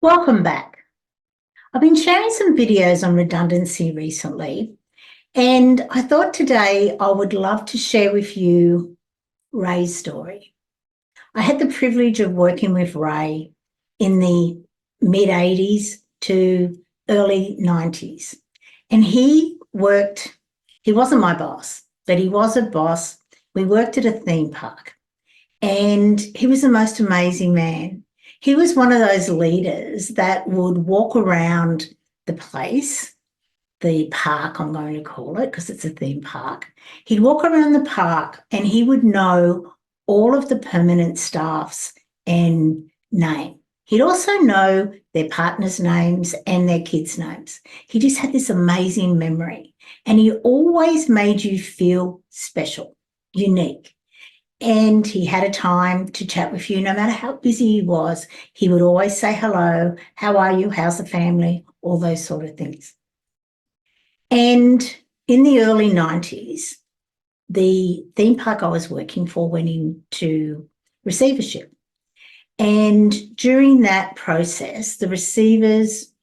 Welcome back. I've been sharing some videos on redundancy recently, and I thought today I would love to share with you Ray's story. I had the privilege of working with Ray in the mid 80s to early 90s, and he wasn't my boss, but he was a boss. We worked at a theme park, and he was the most amazing man. He was one of those leaders that would walk around the place, the park, I'm going to call it, because it's a theme park. He'd walk around the park and he would know all of the permanent staff's and name. He'd also know their partners' names and their kids' names. He just had this amazing memory, and he always made you feel special, unique. And he had a time to chat with you no matter how busy he was. He would always say hello, how are you, how's the family, all those sort of things. And in the early 90s, the theme park I was working for went into receivership. And during that process, the receivers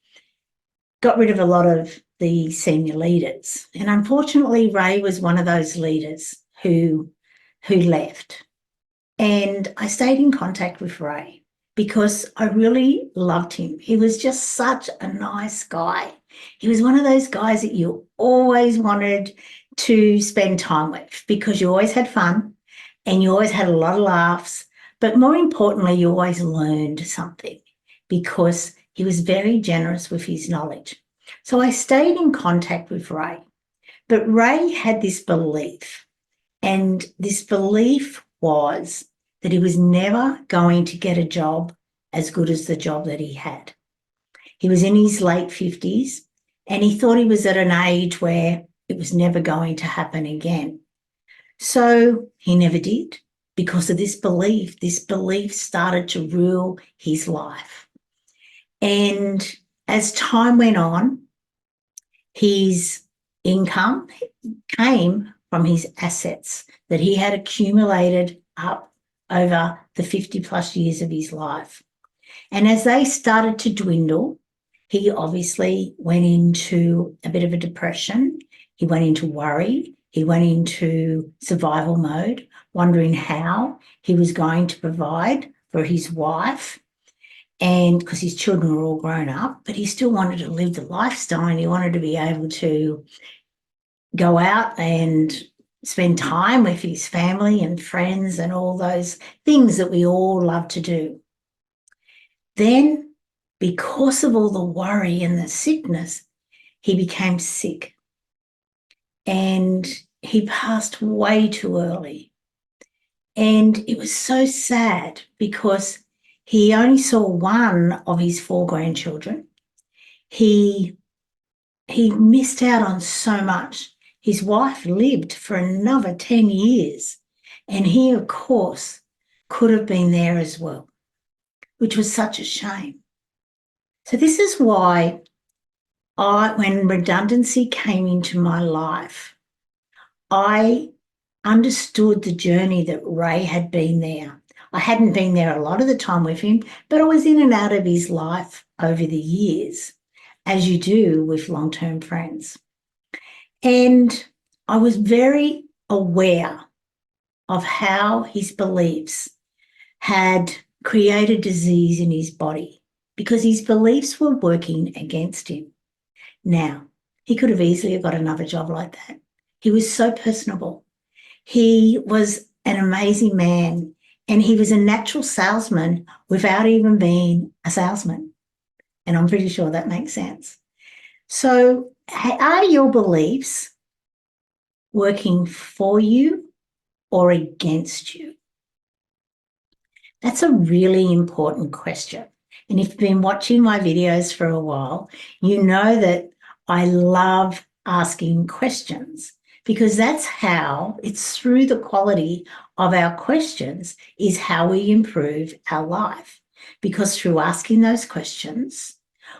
got rid of a lot of the senior leaders. And unfortunately, Ray was one of those leaders who left. And I stayed in contact with Ray because I really loved him. He was just such a nice guy. He was one of those guys that you always wanted to spend time with because you always had fun and you always had a lot of laughs. But more importantly, you always learned something because he was very generous with his knowledge. So I stayed in contact with Ray. But Ray had this belief, and this belief was that he was never going to get a job as good as the job that he had. He was in his late 50s, and he thought he was at an age where it was never going to happen again. So he never did because of this belief. This belief started to rule his life. And as time went on, his income came from his assets that he had accumulated up over the 50 plus years of his life. And as they started to dwindle, he obviously went into a bit of a depression. He went into worry. He went into survival mode, wondering how he was going to provide for his wife. And because his children were all grown up, but he still wanted to live the lifestyle and he wanted to be able to go out and spend time with his family and friends and all those things that we all love to do. Then, because of all the worry and the sickness, he became sick and he passed way too early. And it was so sad because he only saw one of his 4 grandchildren. He missed out on so much. His wife lived for another 10 years, and he, of course, could have been there as well, which was such a shame. So this is why when redundancy came into my life, I understood the journey that Ray had been there. I hadn't been there a lot of the time with him, but I was in and out of his life over the years, as you do with long-term friends. And I was very aware of how his beliefs had created disease in his body because his beliefs were working against him. Now, he could have easily got another job like that. He was so personable. He was an amazing man, and he was a natural salesman without even being a salesman. And I'm pretty sure that makes sense. So are your beliefs working for you or against you? That's a really important question. And if you've been watching my videos for a while, you know that I love asking questions because that's how, it's through the quality of our questions is how we improve our life. Because through asking those questions,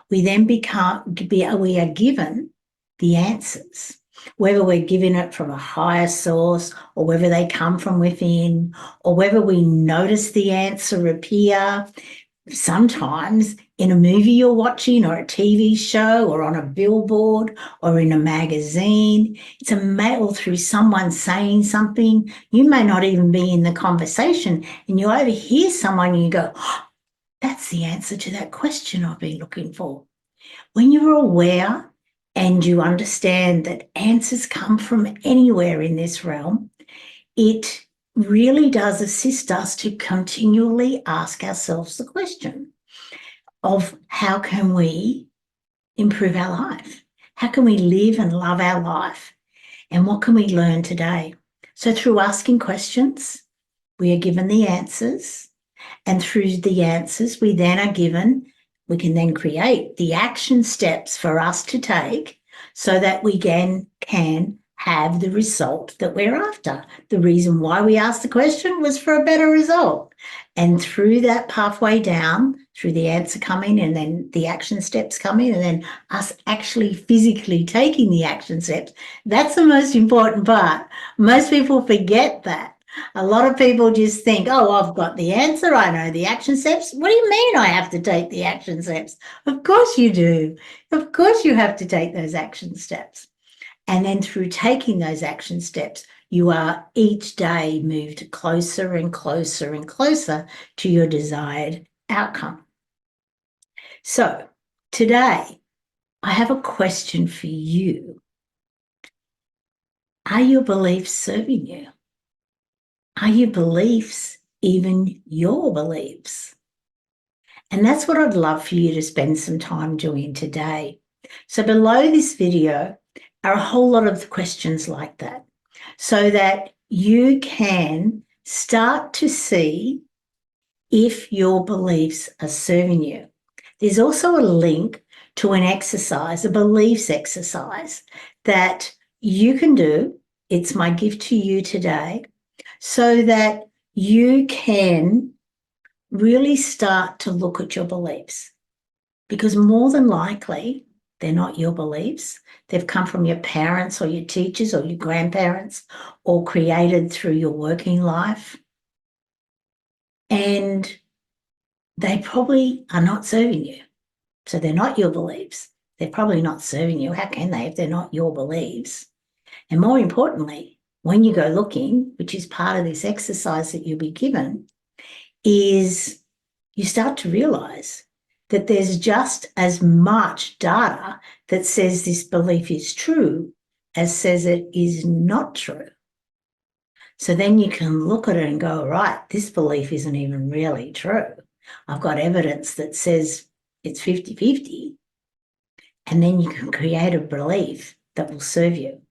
we then we are given the answers, whether we're given it from a higher source or whether they come from within or whether we notice the answer appear sometimes in a movie you're watching or a TV show or on a billboard or in a magazine. It's a mail through someone saying something. You may not even be in the conversation and you overhear someone and you go, oh, that's the answer to that question I've been looking for. When you're aware and you understand that answers come from anywhere in this realm, it really does assist us to continually ask ourselves the question of how can we improve our life? How can we live and love our life? And what can we learn today? So through asking questions, we are given the answers. And through the answers, we can then create the action steps for us to take so that we can have the result that we're after. The reason why we asked the question was for a better result. And through that pathway down, through the answer coming and then the action steps coming and then us actually physically taking the action steps, that's the most important part. Most people forget that. A lot of people just think, oh, I've got the answer. I know the action steps. What do you mean I have to take the action steps? Of course you do. Of course you have to take those action steps. And then through taking those action steps, you are each day moved closer and closer and closer to your desired outcome. So today, I have a question for you. Are your beliefs serving you? Are your beliefs even your beliefs? And that's what I'd love for you to spend some time doing today. So below this video are a whole lot of questions like that, so that you can start to see if your beliefs are serving you. There's also a link to an exercise, a beliefs exercise that you can do. It's my gift to you today, so that you can really start to look at your beliefs, because more than likely, they're not your beliefs. They've come from your parents or your teachers or your grandparents or created through your working life. And they probably are not serving you. So they're not your beliefs. They're probably not serving you. How can they if they're not your beliefs? And more importantly, when you go looking, which is part of this exercise that you'll be given, is you start to realize that there's just as much data that says this belief is true as says it is not true. So then you can look at it and go, right, this belief isn't even really true. I've got evidence that says it's 50-50. And then you can create a belief that will serve you.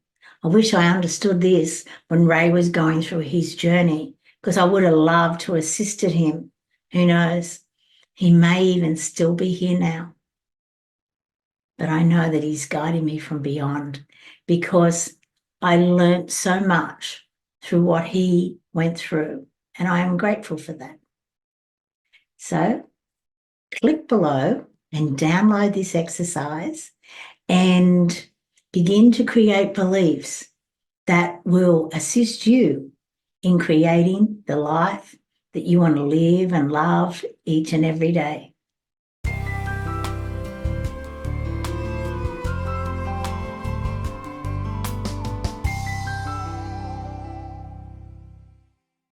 I wish I understood this when Ray was going through his journey, because I would have loved to have assisted him. Who knows? He may even still be here now. But I know that he's guiding me from beyond, because I learnt so much through what he went through, and I am grateful for that. So click below and download this exercise and begin to create beliefs that will assist you in creating the life that you want to live and love each and every day.